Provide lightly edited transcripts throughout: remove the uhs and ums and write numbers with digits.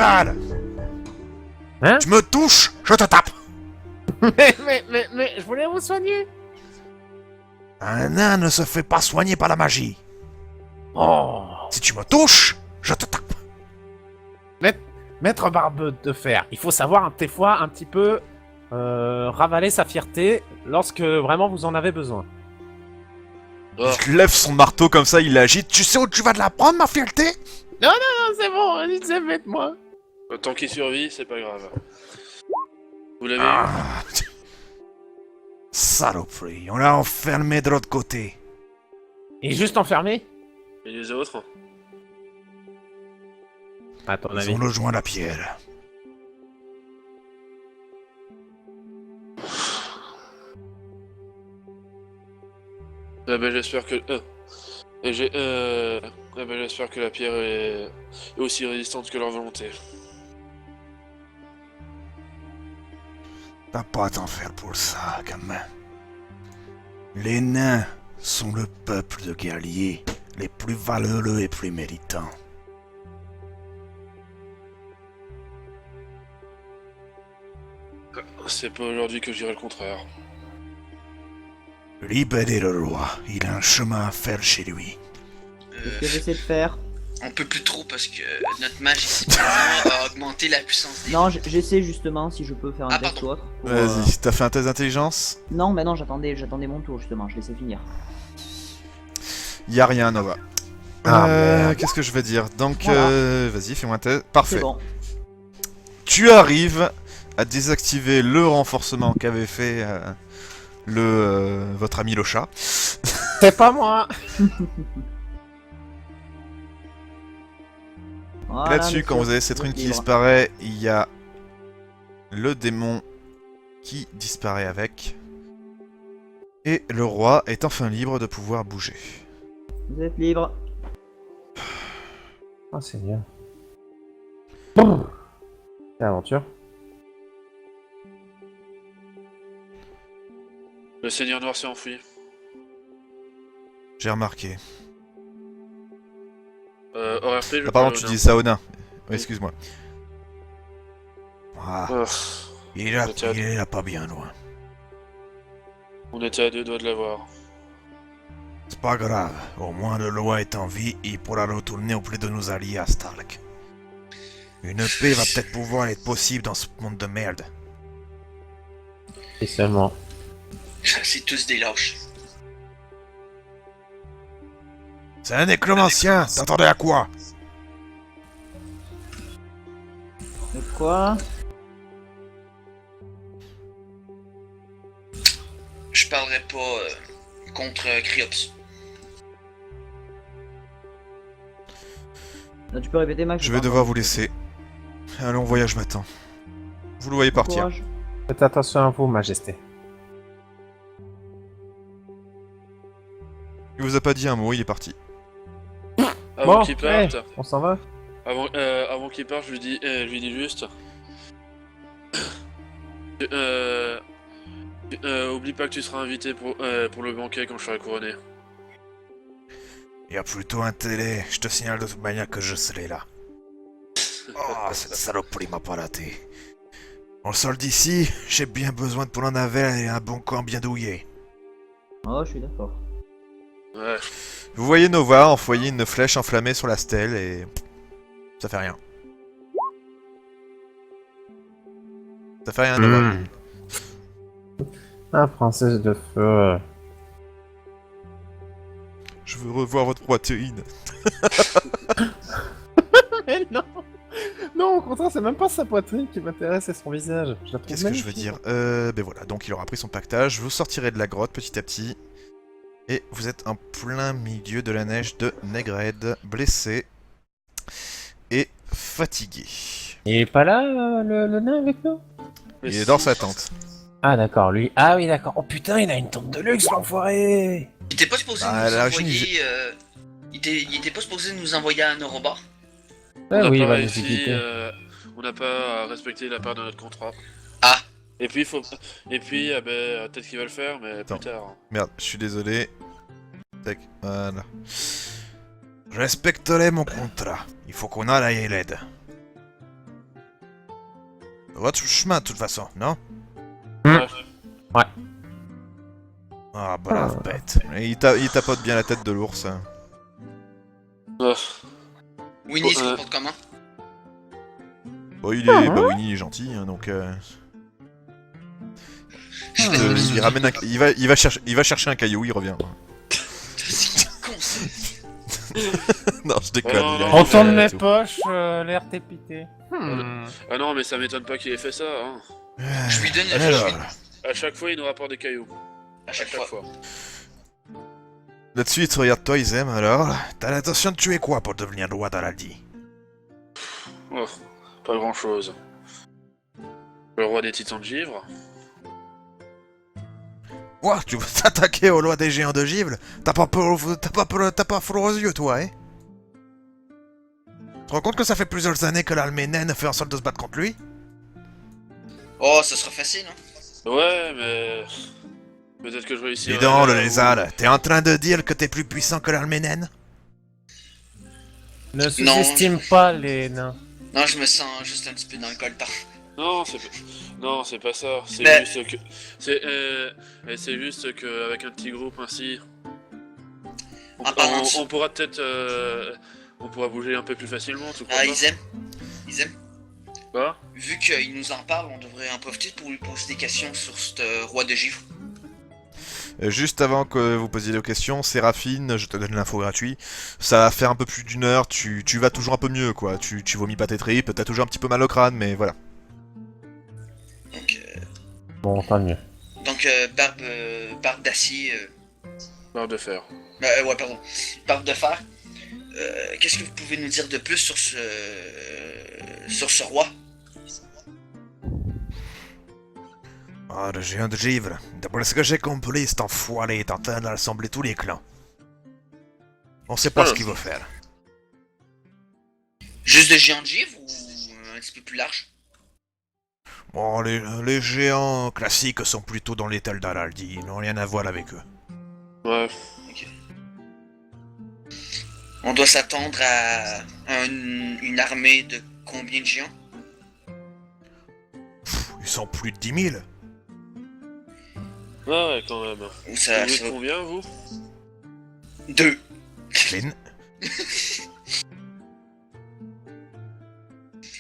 malade. Hein? Tu me touches, je te tape. mais, je voulais vous soigner. Un nain ne se fait pas soigner par la magie. Oh. Si tu me touches, je te tape. Maître Barbe de Fer, il faut savoir des fois un petit peu ravaler sa fierté lorsque vraiment vous en avez besoin. Oh, Il lève son marteau comme ça, il l'agite. Tu sais où tu vas de la prendre, ma fierté? Non, c'est bon, allez, moi. tant qu'il survit, c'est pas grave. Vous l'avez eu? Ah, saloperie, on l'a enfermé de l'autre côté. Il est juste enfermé? Et les autres? À ton Ils avis. ont rejoint la pierre. Eh ben j'espère que... j'espère que la pierre est aussi résistante que leur volonté. T'as pas à t'en faire pour ça, gamin. Les nains sont le peuple de guerriers les plus valeureux et plus méritants. C'est pas aujourd'hui que je dirai le contraire. Libérez le roi, il a un chemin à faire chez lui. Qu'est-ce que j'essaie de faire? On peut plus trop parce que notre mage ici présent a augmenté la puissance des... Non, j'essaie justement si je peux faire un Ah, test pardon. ou autre. pour, Vas-y, t'as fait un test d'intelligence? Non, mais non, j'attendais mon tour justement, je laissais finir. Y'a rien, Nova. Ah, merde. Qu'est-ce que je vais dire? Donc, Voilà. vas-y, fais-moi un test. Parfait. C'est bon. Tu arrives à désactiver le renforcement qu'avait fait votre ami le chat. C'est pas moi. Voilà, Là-dessus, quand monsieur, vous avez cette rune qui libre. disparaît, il y a le démon qui disparaît avec. Et le roi est enfin libre de pouvoir bouger. Vous êtes libre. Oh, c'est bien. Quelle aventure. Le Seigneur Noir s'est enfui. J'ai remarqué. ORP, je Ah, pardon, parle tu au dis nain. ça au nain. Oui, excuse-moi. Ah, Oh, il est là pas bien loin. on était à 2 doigts de l'avoir. C'est pas grave, au moins le roi est en vie, il pourra retourner auprès de nos alliés à Stark. Une paix va peut-être pouvoir être possible dans ce monde de merde. Et seulement. C'est tous des lâches. C'est un nécromancien, t'attendais à quoi? De quoi? Je parlerai pas contre Criops. Là, tu peux répéter, Max? Je vais devoir vous laisser. Un long voyage m'attend. Vous le voyez partir. Courage. Faites attention à vous, Majesté. Il vous a pas dit un mot, il est parti. Avant Bon, qu'il parte, ouais, on s'en va. avant qu'il parte, je lui dis juste... oublie pas que tu seras invité pour le banquet quand je serai couronné. Il y a plutôt intérêt, je te signale de toute manière que je serai là. Oh, cette saloperie m'a pas raté. On sort d'ici, j'ai bien besoin de prendre un verre et un bon camp bien douillé. Oh, je suis d'accord. Ouais. Vous voyez Nova envoyer une flèche enflammée sur la stèle et... ça fait rien. Ça fait rien, Nova. Hmm. Ah, princesse de feu. Je veux revoir votre poitrine. Mais non. Non, au contraire, c'est même pas sa poitrine qui m'intéresse, c'est son visage. Je la trouve Qu'est-ce que je veux magnifique. dire Ben voilà, donc il aura pris son pactage, vous sortirez de la grotte petit à petit. Et vous êtes en plein milieu de la neige de Negred, blessé et fatigué. Il est pas là, le nain avec nous? Mais Il est si. dans sa tente. Ah, d'accord, lui. Ah oui, d'accord. Oh putain, il a une tente de luxe, l'enfoiré. Il était pas supposé Ah, nous la envoyer... il était pas supposé nous envoyer à Noroba. On Ah n'a oui, il pas va nous réussi, quitter. on n'a pas respecté la part de notre contrat. Ah. Et puis peut-être qu'il va le faire, mais Attends. plus tard. Merde, je suis désolé. Tac, voilà. Je respecterai mon contrat. Il faut qu'on aille à l'aide. votre chemin de toute façon, non? Ouais. Ah, brave bête. Et il tapote bien la tête de l'ours. Hein. Winnie se Oh, comporte comment? Bon, bah, Winnie il est gentil, hein, donc... il ramène il va chercher un caillou, il revient. C'est con ça. Non, je déconne. non, il a- non, Retourne il a mes tout. poches, l'air t'épité. Ah non, mais ça m'étonne pas qu'il ait fait ça. Hein. Je lui donne Alors, À chaque fois, il nous rapporte des cailloux. à chaque fois. là-dessus, il te regarde toi, Isem, alors... T'as l'intention de tuer quoi pour devenir roi d'Araldi? Oh, pas grand chose. Le roi des titans de givre. Quoi? Tu veux t'attaquer au roi des géants de Givre? T'as pas froid aux yeux, toi, hein? Tu te rends compte que ça fait plusieurs années que l'Alménène fait en sorte de se battre contre lui? Oh, ça sera facile, hein. Ouais, mais... Peut-être que je réussirai... Dis donc, le ou- lézard, t'es en train de dire que t'es plus puissant que l'Alménène? Ne sous-estime pas les nains. Non, je me sens juste un petit peu dans le coltan. Non, c'est pas ça. C'est Mais- juste que... C'est juste qu'avec un petit groupe ainsi... En parlant de- on pourra peut-être... On pourra bouger un peu plus facilement, tout Ah, pas. Isem, Quoi? vu qu'il nous en parle, on devrait en profiter pour lui poser des questions sur ce roi de givre. Juste avant que vous posiez des questions, Séraphine, je te donne l'info gratuit. Ça va faire un peu plus d'une heure, tu vas toujours un peu mieux, quoi. Tu vomis pas tes tripes, t'as toujours un petit peu mal au crâne, mais voilà. Donc, Bon, tant mieux. barbe d'acier... Barre de fer. ouais, pardon. Barbe de fer. Qu'est-ce que vous pouvez nous dire de plus sur ce roi? Ah, le géant de Givre. D'après ce que j'ai compris, cet enfoiré est en train de rassembler tous les clans. On sait pas Ah. ce qu'il veut faire. Juste de géant de givre ou un petit peu plus large? Bon, les géants classiques sont plutôt dans l'étal d'Araldi, ils n'ont rien à voir avec eux. Ouais. On doit s'attendre à une armée de combien de géants? Ils sont plus de 10 000. Ouais, quand même. Ou ça, Vous ça êtes va- combien, vous? Deux. Clint.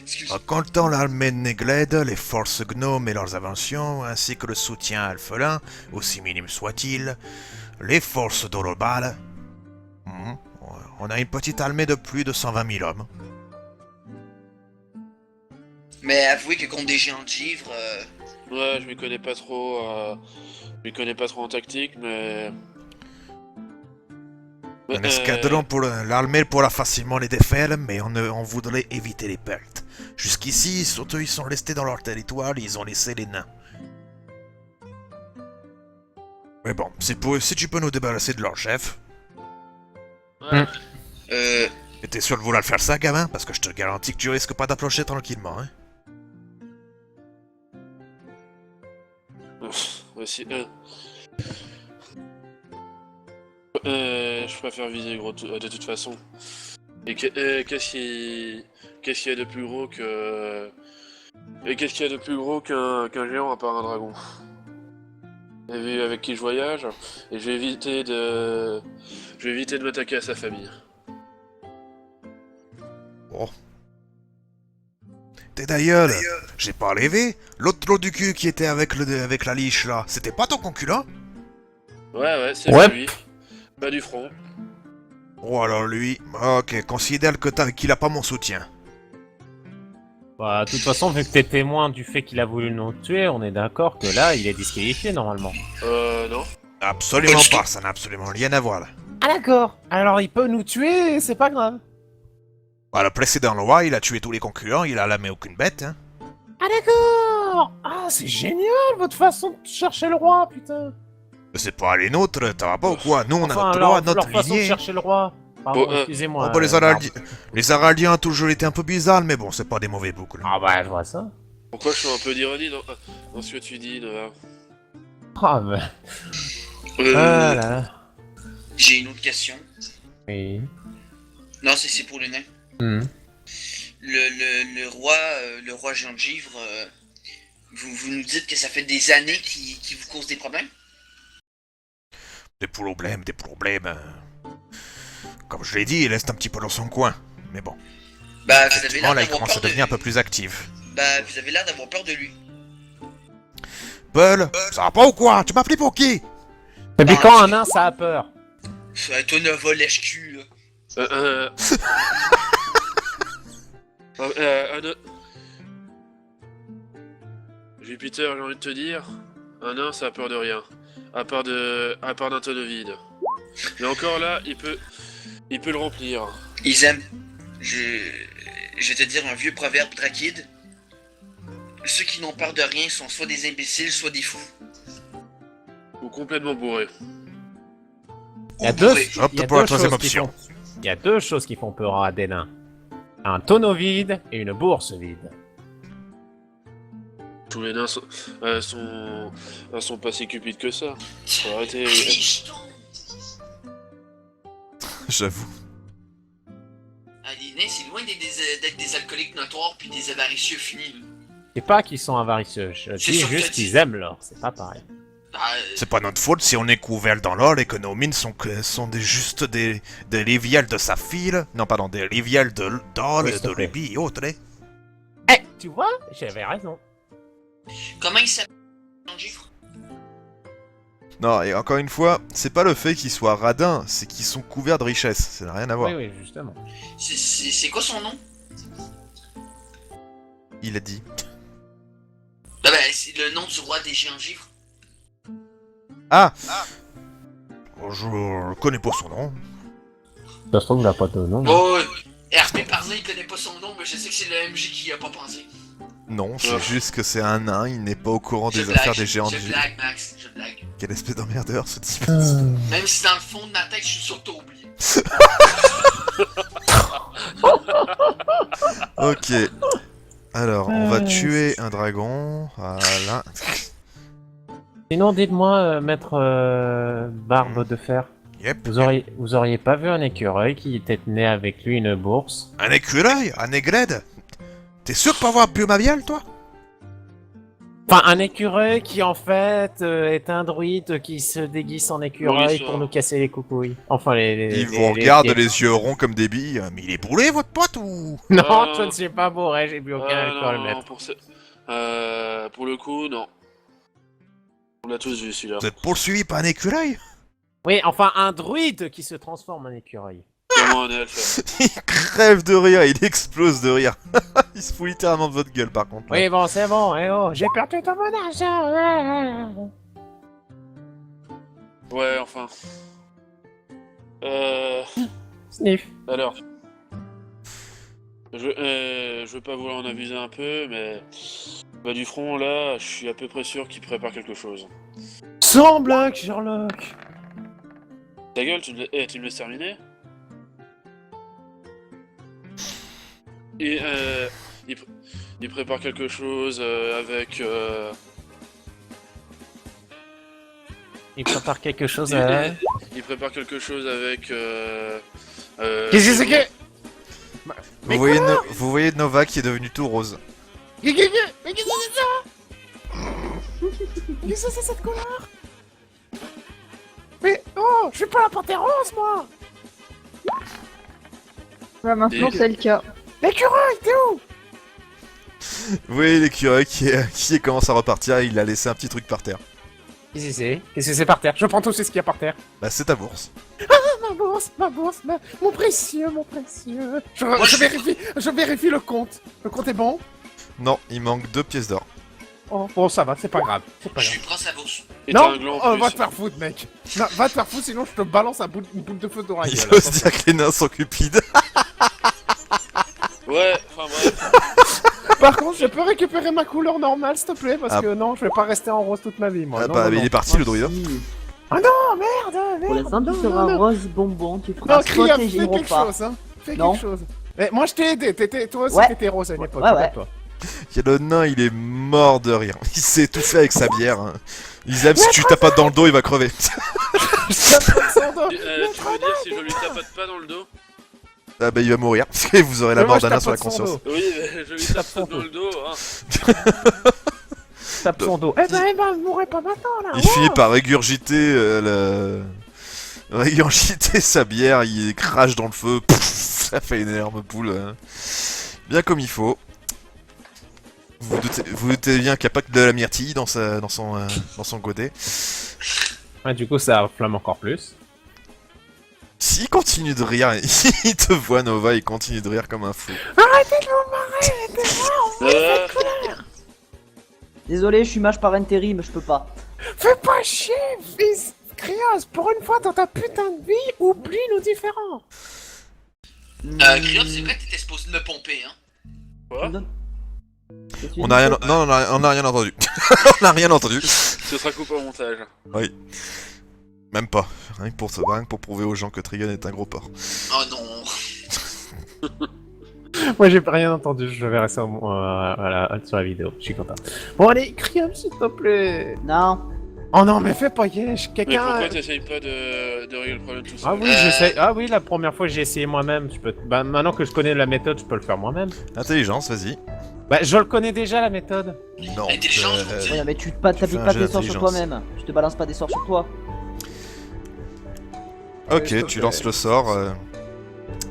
Excuse. En comptant l'armée de Négled, les forces gnomes et leurs inventions, ainsi que le soutien alphelin, aussi minime soit-il, les forces d'Orobal, on a une petite armée de plus de 120 000 hommes. Mais avouez que contre des géants de givre, Ouais, je m'y connais pas trop. Je m'y connais pas trop en tactique, mais. Un escadron pour l'armée pourra facilement les défaire, mais on voudrait éviter les pertes. Jusqu'ici, surtout ils sont restés dans leur territoire, ils ont laissé les nains. Mais bon, si tu peux nous débarrasser de leur chef, Ouais. et t'es sûr de vouloir le faire ça, gamin? Parce que je te garantis que tu risques pas d'approcher tranquillement, hein. Aussi. Je préfère viser gros de toute façon. Et qu'est-ce qu'il y a de plus gros que. Et qu'est-ce qu'il y a de plus gros qu'un géant à part un dragon? Vous avez vu avec qui je voyage? Et je vais éviter de. Je vais éviter de m'attaquer à sa famille. T'es d'ailleurs, j'ai pas rêvé. L'autre trou du cul qui était avec la liche là, c'était pas ton concurrent? Ouais, c'est Ouais. lui. Pas du front. Oh alors lui, ok, considère qu'il a pas mon soutien. Bah, de toute façon, vu que t'es témoin du fait qu'il a voulu nous tuer, on est d'accord que là, il est disqualifié normalement. Non. Absolument pas, ça n'a absolument rien à voir. Ah d'accord. Alors il peut nous tuer, c'est pas grave. Bah, le précédent roi, il a tué tous les concurrents, il a lamé aucune bête, hein. Ah d'accord. Ah c'est génial votre façon de chercher le roi, putain. Mais c'est pas les nôtres, t'as vas pas ou quoi? Nous on a Enfin, notre leur, roi, notre leur façon de lignée. chercher le roi. Pardon, Bon, excusez-moi. Oh, bah, les Araldiens ont toujours été un peu bizarres, mais bon, c'est pas des mauvais boucles. Ah bah je vois ça. Pourquoi je fais un peu d'ironie dans ce que tu dis, Nova? Ah bah. euh, Ah là là. j'ai une autre question. Oui. Non, c'est pour le nain. Hmm. Le roi géant de givre, Vous nous dites que ça fait des années qu'il vous cause des problèmes? Des problèmes. Comme je l'ai dit, il reste un petit peu dans son coin. Mais bon, Bah, vous avez effectivement, l'air là, il d'avoir commence à peur de devenir un lui. peu plus actif. Bah, vous avez l'air d'avoir peur de lui. Paul, ça va pas ou quoi? Tu m'as pris pour qui? Et puis quand un nain, ça a peur. Toi, Nova, lèche-cul, là. Jupiter, j'ai envie de te dire, un nain, ça a peur de rien. À part d'un tonneau vide. Mais encore là, il peut le remplir. Ils aiment. Je vais te dire un vieux proverbe dracide. Ceux qui n'ont peur de rien sont soit des imbéciles, soit des fous. Ou complètement bourré. Il y a Ou deux, bourrés. Hop, il y a pour la deux choses troisième qui option. font- il y a deux choses qui font peur à des nains. Un tonneau vide et une bourse vide. Tous les nains sont pas si cupides que ça. Faut arrêter. J'avoue. Ah, les nains, c'est loin d'être des alcooliques notoires puis des avaricieux finis. Là. C'est pas qu'ils sont avaricieux, je C'est dis sûr que juste tu- qu'ils aiment l'or, c'est pas pareil. Bah, C'est pas notre faute si on est couvert dans l'or et que nos mines sont juste des rivières de saphir. Non, pardon, des rivières d'or, Oui, et s'il te de plaît. rubis et autres. Hein. Eh, tu vois, j'avais raison. comment il s'appelle ton gifre? Non, et encore une fois, c'est pas le fait qu'ils soient radins, c'est qu'ils sont couverts de richesses. Ça n'a rien à voir. Oui, oui, justement. C'est quoi son nom? Il a dit. Bah, c'est le nom du roi des géants gifres. Ah, je connais pas son nom. Ça se trouve, il n'a pas de nom. Oh, RP parlé, il connaît pas son nom, mais je sais que c'est le MJ qui y a pas pensé. Non, c'est Ouais. juste que c'est un nain, il n'est pas au courant Je des blague, affaires des géants de je blague, Max, je blague. Quelle espèce d'emmerdeur ce type. Même si dans le fond de ma tête, je suis sûr que t'as oublié. Ok. Alors, on va tuer un dragon. Voilà. Sinon, dites-moi, maître Barbe de Fer, Yep. vous auriez pas vu un écureuil qui était né avec lui une bourse? Un écureuil? Un aigrette? T'es sûr de pas avoir bu ma bielle, toi? Enfin, un écureuil qui en fait est un druide qui se déguise en écureuil Oui, ça. pour nous casser les coucouilles. Enfin, Il vous regarde les yeux ronds comme des billes. Mais il est brûlé, votre pote, ou? Non, Ah. je ne suis pas bourré, j'ai bu aucun alcool, maître. Pour le coup, non. On l'a tous vu celui-là. Vous êtes poursuivi par un écureuil? Oui, enfin, un druide qui se transforme en écureuil. Comment un elfe? Il crève de rire, il explose de rire. Il se fout littéralement de votre gueule, par contre. là. Oui, bon, c'est bon, eh oh, j'ai perdu tout mon argent. Ouais, enfin. Sniff. Alors. Je veux pas vouloir en abuser un peu, mais. Bah, du front, là, je suis à peu près sûr qu'il prépare quelque chose. Sans blague, Sherlock. Ta gueule, tu me laisses terminer? Et, il prépare quelque chose avec. Il prépare quelque chose à... Il prépare quelque chose avec. Qu'est-ce que c'est que... Mais Vous voyez Nova qui est devenu tout rose. Mais qu'est-ce que c'est ça? Qu'est-ce que c'est cette couleur? Mais oh, je suis pas la panthère rose, moi. Bah, maintenant, Et- c'est le cas. L'écureuil, t'es où? Vous voyez l'écureuil qui commence à repartir, il a laissé un petit truc par terre. Qu'est-ce que c'est? Qu'est-ce que c'est par terre? Je prends tout ce qu'il y a par terre. Bah c'est ta bourse. Ma bourse, mon précieux, mon précieux. Moi, Je vérifie le compte. Le compte est bon? Non, il manque 2 pièces d'or. Oh, bon, ça va, c'est pas grave. C'est pas Je grave. lui prends sa bourse. Et t'as Non, un gland en oh, plus. va te faire foutre, mec. Non, va te faire foutre, sinon je te balance une boule de feu dans la Il gueule. ose dire que les nains sont cupides. Ouais, enfin bref. Par contre, je peux récupérer ma couleur normale, s'il te plaît, parce Ah. que non, je vais pas rester en rose toute ma vie, moi. Ah Non, bah, non, mais non. il est parti le druide. Si. Ah non, merde, Pour merde. l'instant, non, tu seras non, non. rose bonbon, tu feras Non, Kriya, protéger fais le quelque repas. chose, hein. Fais Non. quelque chose. Eh, moi, je t'ai aidé. Toi aussi, Ouais. t'étais rose à une époque. Ouais, ouais. regarde-toi. Il y a le nain, il est mort de rire. Il s'est étouffé avec sa bière. hein. Isab, si tu tapotes dans le dos, il va crever. Je tape son dos. Tu veux dire si je lui tapote pas dans le dos? Ah bah il va mourir. Parce que vous aurez la Mais moi, mort je d'un nain sur la tapote son conscience. dos. Oui, mais je lui tape pas dans le dos, hein. tape son dos. Eh ben, vous mourrez pas maintenant, là. Il finit par régurgiter régurgiter sa bière, il crache dans le feu. Pouf, ça fait une énorme boule. Bien comme il faut. Vous doutez bien qu'il n'y a pas que de la myrtille dans son godet. Ouais, du coup, ça enflamme encore plus. S'il continue de rire, il te voit Nova, il continue de rire comme un fou. Euh, Désolé, je suis mage par intérim, je peux pas. Fais pas chier, fils Krios. Pour une fois dans ta putain de vie, oublie nos différends. Krios, c'est vrai que t'étais supposé me pomper, hein. Quoi? On a rien, non, on a rien entendu. On a rien entendu. Ce sera coupé au montage. Même pas. Rien que pour prouver aux gens que Trigon est un gros porc. Oh non. Moi, j'ai rien entendu. Je verrai ça sur la vidéo. Je suis content. Bon, allez, Krios, s'il te plaît. Non. Oh non, mais fais pas yesh. Mais Quelqu'un. pourquoi t'essayes pas de régler le problème tout seul? Ah oui, j'essaie. Ah oui, la première fois j'ai essayé moi-même. Bah, maintenant que je connais la méthode, je peux le faire moi-même. Intelligence, vas-y. Bah, je le connais déjà la méthode. Non. Intelligence, vous dites. Ouais, mais tu t'appliques fais un pas jet tes sorts sur d'intelligence. toi-même. Je te balance pas des sorts sur toi. Ok, tu lances le sort.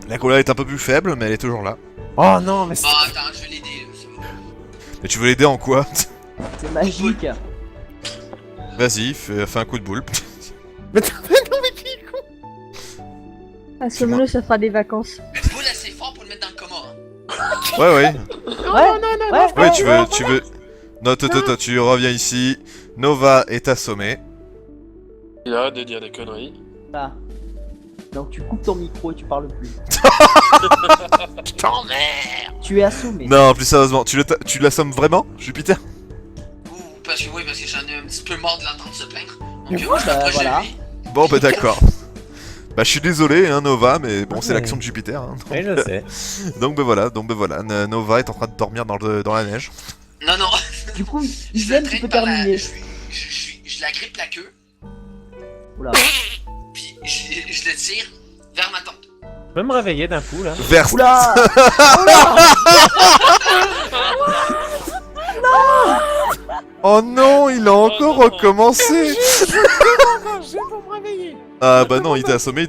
La colère est un peu plus faible, mais elle est toujours là. Oh non, mais c'est. Ah, attends, je vais l'aider, ça va. Mais tu veux l'aider en quoi? C'est magique. Vas-y, fais un coup de boule. Mais non, mais qui est con. À ce moment-là, ça fera des vacances. Boule assez fort pour le mettre dans le coma, hein. Ouais, ouais. Ouais. Ouais, tu veux. Non, tu reviens ici. Nova est assommée. Il arrête de dire des conneries. Ah. Donc tu coupes ton micro et tu parles plus. Tu es assommé. Non, plus sérieusement, tu l'assommes vraiment, Jupiter? Ou parce que j'en ai un petit peu marre de l'entendre se plaindre. Donc, je Bah, m'approche voilà. de lui. Bon, bah d'accord. Bah, je suis désolé, hein, Nova, mais bon, c'est Ouais. l'action de Jupiter. Hein. Oui, je sais. Donc, bah voilà. Nova est en train de dormir dans la neige. Non, non. Du coup, Je Isen, le tu peux traîne par la- terminer. Je la grippe la queue, Oula. puis je le tire vers ma tante. Je peux me réveiller d'un coup là. Vers. Oula. Oh non, il a encore non. recommencé. J'ai pour me réveiller. Ah bah non, il t'a assommé.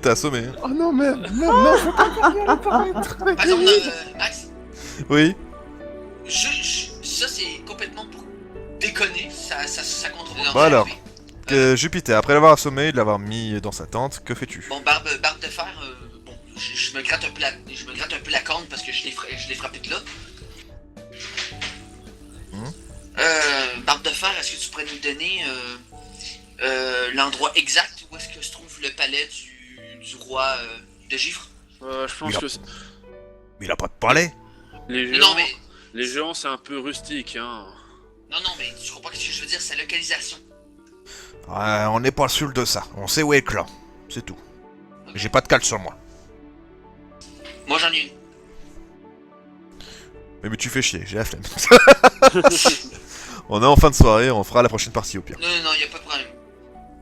Oh non, mais non, faut pas faire bien apparaître. Par exemple, Max, Oui. ça c'est complètement pour déconner, ça contrôle. Bon, alors. Jupiter, après l'avoir assommé, de l'avoir mis dans sa tente, que fais-tu? Bon, barbe de fer, bon, je me gratte un peu la corne parce que je l'ai frappé de là. Barbe de fer, est-ce que tu pourrais nous donner l'endroit exact où est-ce que se trouve le palais du roi de Givre? Je pense que Mais il a pas de palais. les géants, Non mais, les géants c'est un peu rustique, hein. non mais tu comprends ce que je veux dire, sa localisation. On n'est pas sûr de ça. On sait où est le clan. C'est tout. J'ai pas de cale sur moi. Moi j'en ai une. Mais tu fais chier, j'ai la flemme. On est en fin de soirée, on fera la prochaine partie au pire. Non, y a pas de problème.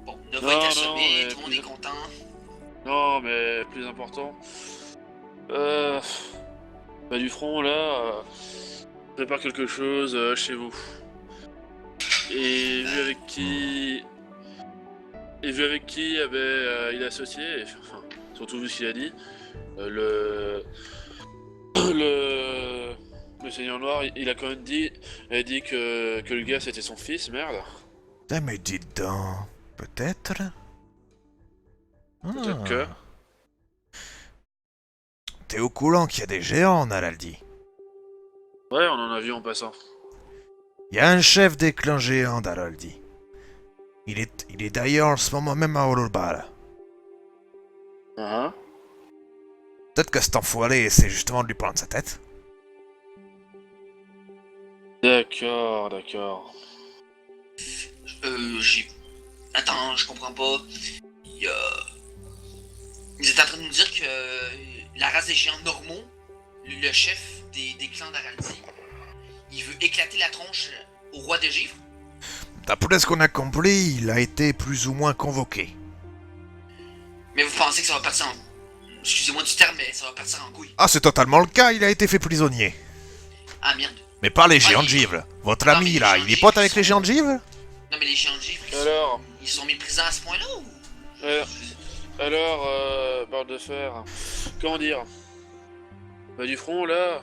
Bon, Nova Non, est non, assommé, mais tout le monde plus- est content. Non, mais plus important. Bah, du front là, prépare quelque chose chez vous. Et vu avec qui. Et vu avec qui il est associé, enfin, surtout vu ce qu'il a dit, le Seigneur Noir, il a quand même dit, que le gars c'était son fils, merde. Eh mais dites donc, peut-être. Peut-être que. T'es au courant qu'il y a des géants en Araldi. Ouais, on en a vu en passant. Il y a un chef des clans géants d'Araldi. Il est d'ailleurs en ce moment même à Olorbal. Ah. Peut-être que cet enfoiré essaie justement de lui prendre sa tête. D'accord. J'ai... Attends, je comprends pas. Il y a... Vous êtes en train de nous dire que la race des géants normaux, le chef des clans d'Araldi, il veut éclater la tronche au roi de Givre? D'après ce qu'on a compris, il a été plus ou moins convoqué. Mais vous pensez que ça va partir en... Excusez-moi du terme, mais ça va partir en couille. Ah, c'est totalement le cas, il a été fait prisonnier. Ah merde. Mais pas les géants de givre. Votre Non, mais ami, les là, géants il de est givre, pote ils avec les sont- géants de givre? Non mais les géants de givre, Alors, ils sont méprisants à ce point-là ou... barre de fer. Comment dire? Bah, du front, là,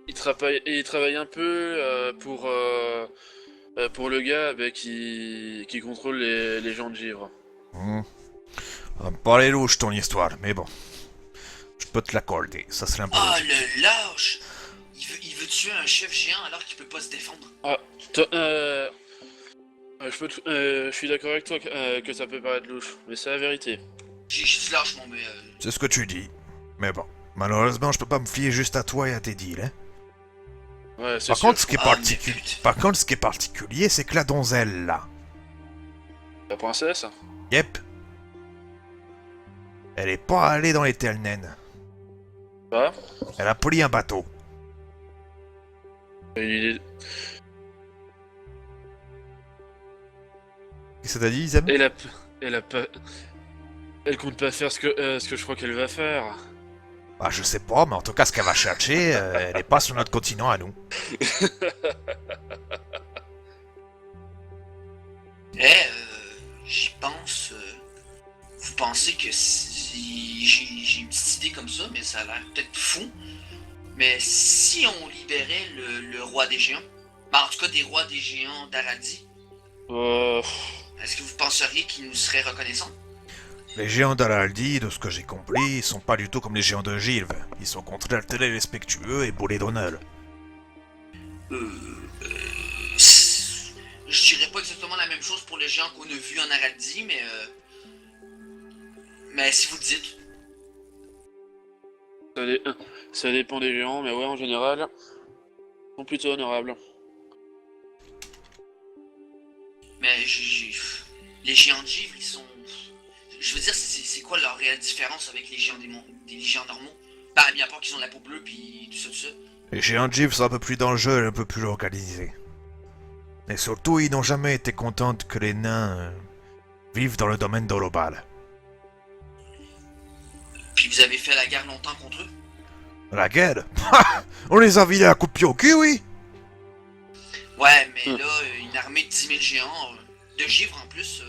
il travaille un peu pour le gars bah, qui contrôle les gens de givre. Ça me paraît louche ton histoire, mais bon. Je peux te l'accorder, ça serait un peu Ah, logique. le lâche! Il veut tuer un chef géant alors qu'il peut pas se défendre. Je suis d'accord avec toi que ça peut paraître louche, mais c'est la vérité. J'ai juste lâche, mon mais... C'est ce que tu dis. Mais bon, malheureusement, je peux pas me fier juste à toi et à tes deals, hein. Ouais, c'est Par sûr. contre, ce qui est Ah, mais particulier, putain. par contre, ce qui est particulier, c'est que la donzelle, là, La princesse? yep, elle est pas allée dans les Telnen. Bah, Elle a pris un bateau. il est- Qu'est-ce que t'as dit, Isam? elle a pas... Elle compte pas faire ce que je crois qu'elle va faire. Bah, je sais pas, mais en tout cas, ce qu'elle va chercher, elle est pas sur notre continent à nous. J'y pense... Vous pensez que si... J'ai une petite idée comme ça, mais ça a l'air peut-être fou. Mais si on libérait le roi des géants, bah, en tout cas des rois des géants d'Aradi, est-ce que vous penseriez qu'il nous serait reconnaissant? Les géants d'Araldi, de ce que j'ai compris, ils sont pas du tout comme les géants de Gilve. Ils sont au contraire très respectueux et bourrés d'honneur. Je dirais pas exactement la même chose pour les géants qu'on a vus en Aradi, mais si vous le dites. Ça dépend des géants, mais ouais, en général, ils sont plutôt honorables. Mais les géants de givre, ils sont... Je veux dire, c'est quoi leur réelle différence avec les géants des géants normaux? Bah, bien pas qu'ils ont la peau bleue puis tout ça. Les géants de Gilve sont un peu plus dangereux et un peu plus organisés. Et surtout, ils n'ont jamais été contents que les nains vivent dans le domaine d'Orobal. Puis vous avez fait la guerre longtemps contre eux? La guerre? On les a vidés à coups de pied au cul, oui! Ouais, mais là, une armée de 10 000 géants, de givre en plus...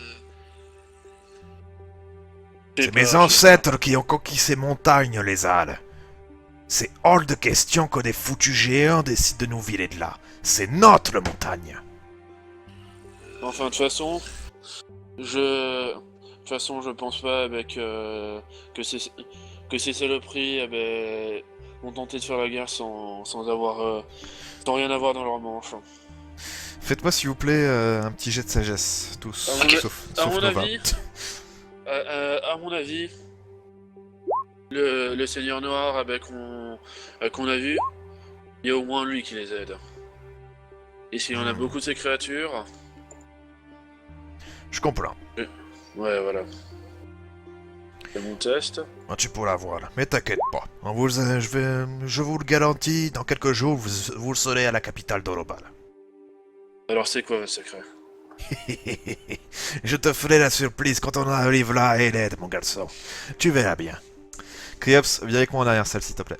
C'est mes ancêtres qui ont conquis ces montagnes, les Halles. C'est hors de question que des foutus géants décident de nous virer de là. C'est notre montagne. Enfin, de toute façon, je pense pas que ces saloperies vont tenter de faire la guerre sans rien avoir dans leur manche. Faites-moi s'il vous plaît un petit jet de sagesse, tous, Ok. sauf À mon Nova. avis, à mon avis, le Seigneur Noir qu'on a vu, il y a au moins lui qui les aide. Et s'il y en a beaucoup de ces créatures, Je comprends. ouais, voilà. C'est mon test. Ah, tu pourras voir, mais t'inquiète pas. Je vous le garantis, dans quelques jours, vous le serez à la capitale d'Orobal. Alors c'est quoi votre secret? Je te ferai la surprise quand on arrive là à Eled, mon garçon. Tu verras bien. Kriops, viens avec moi en arrière, salle, s'il te plaît.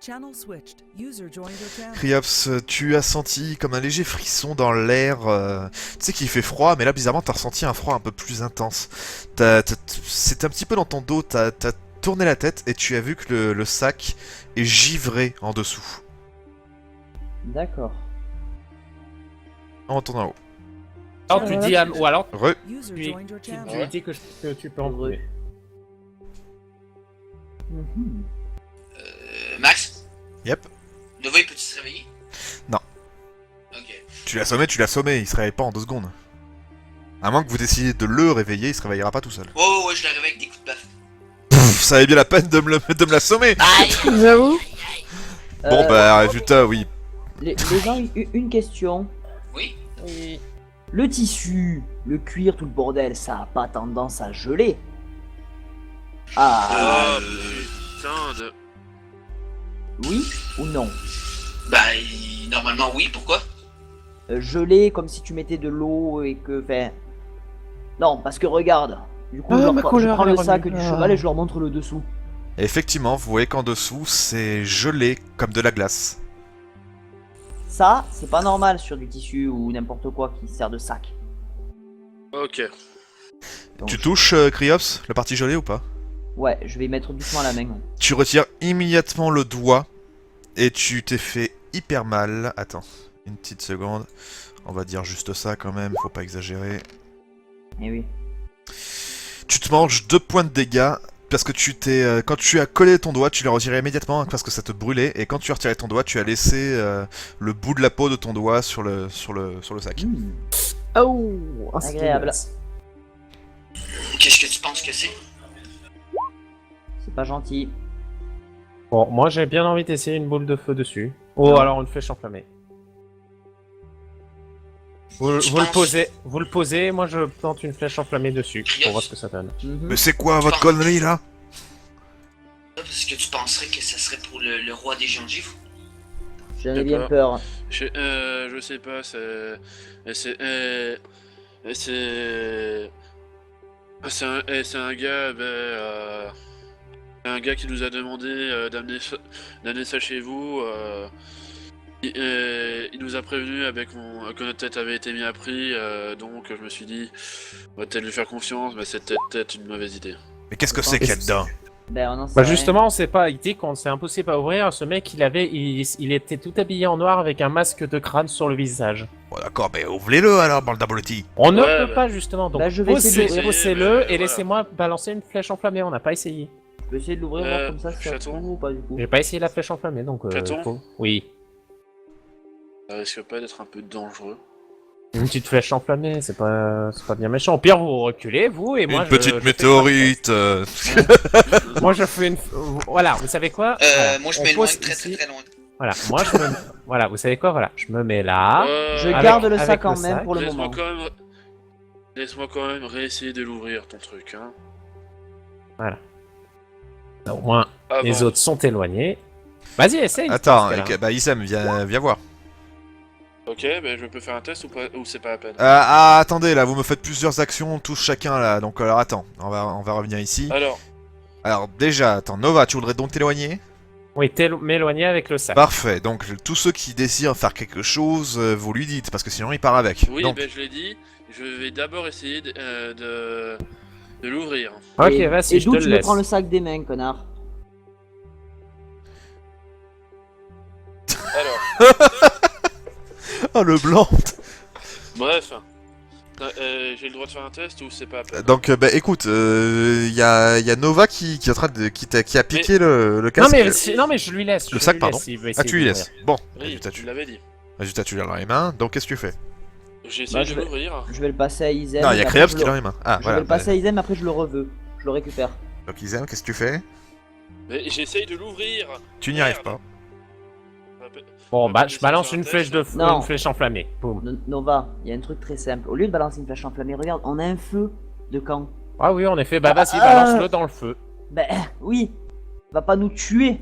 Channel switched. User joined your channel. Kriops, tu as senti comme un léger frisson dans l'air. Tu sais qu'il fait froid, mais là, bizarrement, t'as ressenti un froid un peu plus intense. C'était un petit peu dans ton dos, t'as tourné la tête et tu as vu que le sac est givré en dessous. D'accord. On retourne en haut. Alors tu dis ou alors User tu, joined your tu, channel. tu dis que tu peux en trouver. Mhm. Max? Yep. Nova, il peut-tu se réveiller? Non. Ok. Tu l'as sommé, il se réveille pas en 2 secondes. À moins que vous décidiez de le réveiller, il se réveillera pas tout seul. Ouais, je le réveille avec des coups de baffe. Pff, ça avait bien la peine de me l'assommer. Aïe! J'avoue. Bon bah, résultat, oui. Les gens, une question. Oui? Oui. Le tissu, le cuir, tout le bordel, ça a pas tendance à geler? Ah, Putain de... oui ou non? Bah, normalement oui, pourquoi? Geler comme si tu mettais de l'eau et que... Enfin... Non, parce que regarde. Du coup, Ah, je ma prends couleur, le elle est sac revenue. du cheval et je leur montre le dessous. Et effectivement, vous voyez qu'en dessous, c'est gelé comme de la glace. Ça, c'est pas normal sur du tissu ou n'importe quoi qui sert de sac. Ok. Donc, Tu touches, Criops, la partie gelée ou pas? Ouais, je vais y mettre doucement la main. Tu retires immédiatement le doigt et tu t'es fait hyper mal. Attends, une petite seconde. On va dire juste ça quand même, faut pas exagérer. Eh oui. Tu te manges 2 points de dégâts parce que quand tu as collé ton doigt, tu l'as retiré immédiatement parce que ça te brûlait. Et quand tu as retiré ton doigt, tu as laissé le bout de la peau de ton doigt sur le sac. Oh, c'est Agréable. dégueulasse. Qu'est-ce que tu penses que c'est? C'est pas gentil. Bon, moi j'ai bien envie d'essayer une boule de feu dessus. Oh, alors une flèche enflammée. Vous le posez, moi je plante une flèche enflammée dessus pour voir ce que ça donne. Mais c'est quoi votre connerie là? Parce que tu penserais que ça serait pour le roi des géants de Givre? J'en ai bien peur. Je sais pas, c'est un gars, un gars qui nous a demandé d'amener ça chez vous. Il nous a prévenu que notre tête avait été mise à prix, donc je me suis dit, on va peut-être lui faire confiance, mais c'est peut-être une mauvaise idée. Mais qu'est-ce que c'est qu'il y a dedans? Ben, on en sait Bah rien. justement, on sait pas, il dit qu'on c'est impossible à ouvrir. Ce mec, il était tout habillé en noir avec un masque de crâne sur le visage. Bon d'accord, mais ouvrez-le alors, bande d'abrutis. On ne Ouais, peut bah. pas justement, donc Bah, je vais essayer de poussez-le l'ouvrir. et Voilà. laissez-moi balancer une flèche enflammée. On n'a pas essayé. Je peux essayer de l'ouvrir, voir comme ça, si ça se chaton. trouve ou pas du coup. J'ai pas essayé la flèche enflammée, donc Chaton. oui. Ça risque pas d'être un peu dangereux. Une petite flèche enflammée, c'est pas bien méchant. Au pire, vous reculez, vous et moi. Une petite météorite. Moi, je fais une. Voilà, vous savez quoi? Voilà, Moi je on m'éloigne pose très ici. très loin. Voilà, moi je me. Voilà, vous savez quoi? Voilà, je me mets là. Je Avec- garde le avec sac le en main sac. pour le moment. Laisse-moi quand même réessayer de l'ouvrir ton truc, hein. Au moins, Avant. les autres sont éloignés. Vas-y, essaye. Attends, dans ce cas-là. bah Isam, viens voir. Ok, ben je peux faire un test ou pas, ou c'est pas la peine. Attendez, là, vous me faites plusieurs actions, tous chacun là. Donc alors attends, on va revenir ici. Alors, Alors déjà, attends, Nova, tu voudrais donc t'éloigner? Oui, m'éloigner avec le sac. Parfait, donc tous ceux qui désirent faire quelque chose, vous lui dites, parce que sinon il part avec. oui, Donc, ben je l'ai dit, je vais d'abord essayer de l'ouvrir. Ok, Et- vas-y, et je d'où te tu le me laisse. prends le sac des mains, connard. Alors, oh le blanc. bref, j'ai le droit de faire un test ou c'est pas la peine? Donc bah écoute, y a Nova qui est en train de qui a piqué le Non casque. mais je lui laisse. Le je sac, lui pardon. laisse, il veut Ah essayer tu lui d'ouvrir. laisses. Bon, Oui, résultat tu tu l'avais dit. l'as dans les mains. Donc qu'est-ce que tu fais? J'ai essayé Bah, de je vais- l'ouvrir. Je vais le passer à Izem. Non, il y a et après, Créops je qui le- l'a dans les mains. Ah Je voilà. vais le passer à Izem, après je le reveux. Je le récupère. Donc Isam, qu'est-ce que tu fais? Mais j'essaye de l'ouvrir. Tu n'y arrives pas. Bon, On bah va je laisser balance faire un une test. flèche de feu, Non. une flèche enflammée. Boum. Nova, il y a un truc très simple. Au lieu de balancer une flèche enflammée, regarde, on a un feu de camp. Ah oui, en effet. Bah vas-y, Ah. balance-le dans le feu. Ben oui, va pas nous tuer.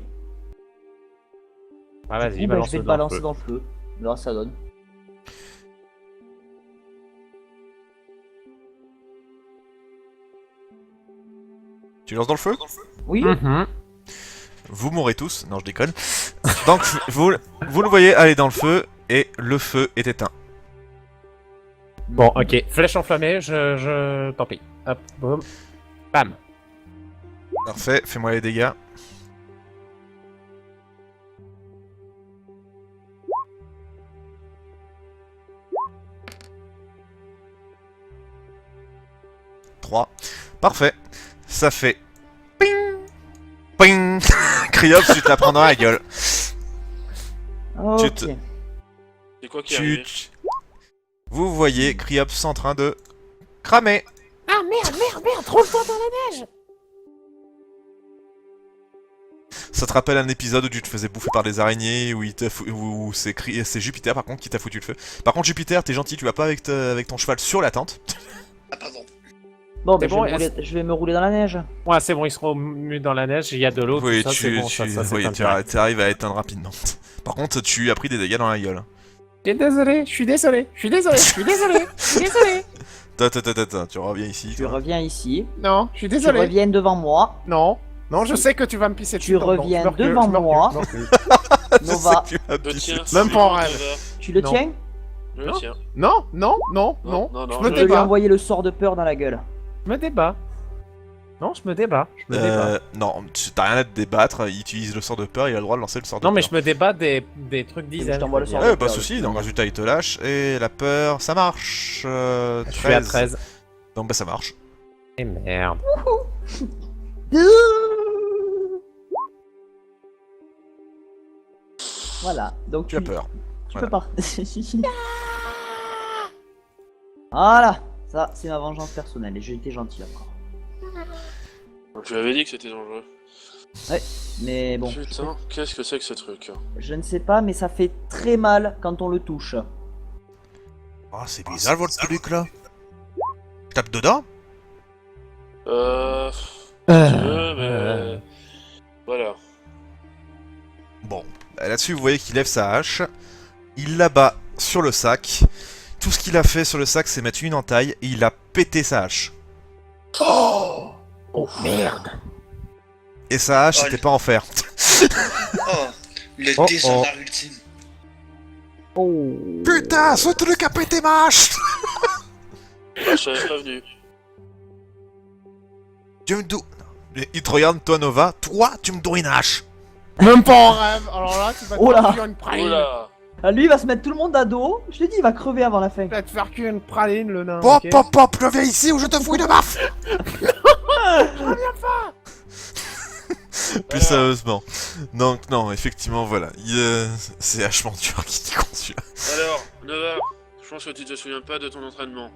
Ah Du vas-y, coup, ben, je balance-le vais le dans le balancer feu. dans le feu. On verra ce que ça donne. Tu lances dans le feu? Oui. Mhm. Vous mourrez tous. Non, je déconne. Donc vous le voyez aller dans le feu et le feu est éteint. Bon, ok. Flèche enflammée, tant pis. Hop, boum. Bam. Parfait, fais-moi les dégâts. Trois. Parfait. Ça fait... Ping Ping Criops, tu te la prends dans la gueule. Ok. tu te- C'est quoi qui est arrivé? Vous voyez Criops en train de cramer. Ah merde, trop le temps dans la neige. Ça te rappelle un épisode où tu te faisais bouffer par des araignées, où c'est Jupiter par contre qui t'a foutu le feu. Par contre Jupiter, t'es gentil, tu vas pas avec ton cheval sur la tente. Ah pardon. Bon, ben C'est bon, je vais me rouler dans la neige. Ouais, c'est bon, ils seront mis dans la neige, il y a de l'eau, Oui, tout ça, c'est bon, ça oui, s'éteint tu direct. arrives à éteindre rapidement. Par contre, tu as pris des dégâts dans la gueule. Je suis désolé. Attends, tu reviens ici. Tu toi. reviens ici. Non, je suis Tu désolé. reviens devant moi. Non, Non, je sais que tu vas me pisser dessus. Tu donc reviens je me recule, devant je me recule, moi. je me recule. Nova, Je sais plus, Je tiens. Même pas en je rêve. Nova. tu le Non. tiens? Je le tiens. Non, non, non, Non, non. non, Je non, me Je vais lui débat. envoyer le sort de peur dans la gueule. Je me débat. Non, je me débat. Je me débat. Non, t'as rien à te débattre, il utilise le sort de peur, il a le droit de lancer le sort de Non, mais peur. je me débat des trucs dizaines. Je t'envoie le veux sort dire. de Pas de peur, soucis, le donc coup. résultat il te lâche, et la peur, ça marche. Je suis à 13. Donc bah ça marche. Et merde. Voilà, donc Tu as peur. Tu Voilà. peux pas. Voilà, ça c'est ma vengeance personnelle et j'ai été gentil encore. Donc, tu avais dit que c'était dangereux. Mais bon, Putain, qu'est-ce que c'est que ce truc? je ne sais pas, mais ça fait très mal quand on le touche. Oh, c'est bizarre votre truc là. Tape dedans. Si tu veux, mais... Voilà. Bon, là-dessus vous voyez qu'il lève sa hache, il l'abat sur le sac. Tout ce qu'il a fait sur le sac c'est mettre une entaille et il a pété sa hache. Oh merde. Et sa hache Oh, c'était le- pas en fer. Oh, le Oh, déshonneur ultime. Oh. Putain, ce truc a pété ma hache. Je serais prévenu. Tu me dou... Il te regarde toi Nova, toi tu me dois une hache. Même pas en rêve. Alors là, tu vas te Oh là. faire cuire une praline. Oula! Ah, lui il va se mettre tout le monde à dos. Je l'ai dit, il va crever avant la fin. Tu vas te faire cuire une praline, le nain. Pop ok pop pop, je viens ici ou je te fouille de baffe. Plus sérieusement. Donc non, effectivement voilà, c'est vachement dur qui t'y conçu. Alors, Nova, je pense que tu te souviens pas de ton entraînement.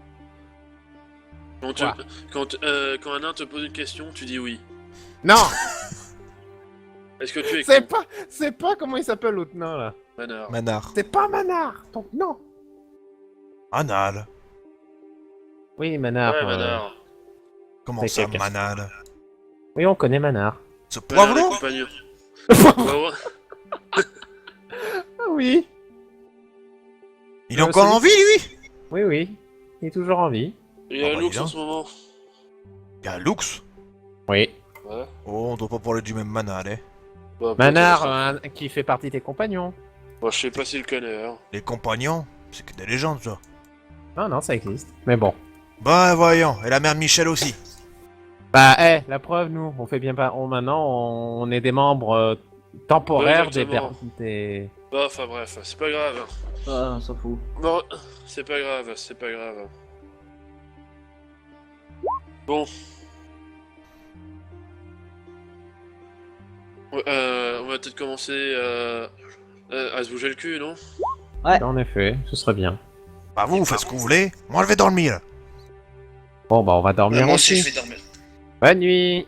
Quand, Quoi quand un nain te pose une question, tu dis oui. Non, Est-ce que tu es c'est con, pas, c'est pas comment il s'appelle l'autre nain là. Manard? Manard. C'est pas Manard. Donc non. Manal. Oui, Manard. Ouais, Manard. Comment C'est ça, quelqu'un. Manal? Oui, on connaît Manard. Ce Manard et poivron? compagnon. Poivron. Ah oui. Il est encore aussi. en vie lui? Oui, oui. Il est toujours en vie. Il y a Oh, bah, Lux dis donc. en ce moment. Il y a Lux. Oui. Ouais. Oh, on doit pas parler du même Manal, hein. Bah, Manard, peut-être. qui fait partie de tes compagnons. Bon, je sais pas s'il le connaît, hein. Les compagnons, c'est que des légendes ça. Non, non, ça existe. Mais bon. Bah voyons, et la mère Michel aussi. Bah, la preuve, nous, on fait bien pas. Maintenant, on est des membres temporaires Ouais, exactement. des. Bah, enfin bref, c'est pas grave. Ah, on s'en fout. Bon, c'est pas grave, c'est pas grave. Bon. Ouais, on va peut-être commencer à se bouger le cul, non? En effet, ce serait bien. Bah vous, faites ce que vous voulez. Moi je vais dormir. Bon, bah, on va dormir Moi aussi, aussi. je vais dormir. Bonne nuit.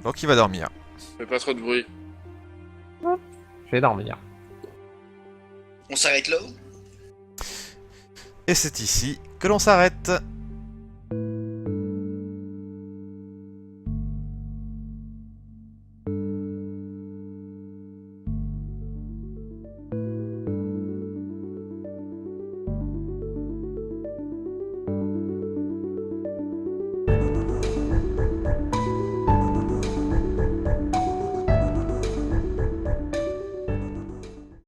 Donc il va dormir. Fais pas trop de bruit. Je vais dormir. On s'arrête là? Et c'est ici que l'on s'arrête.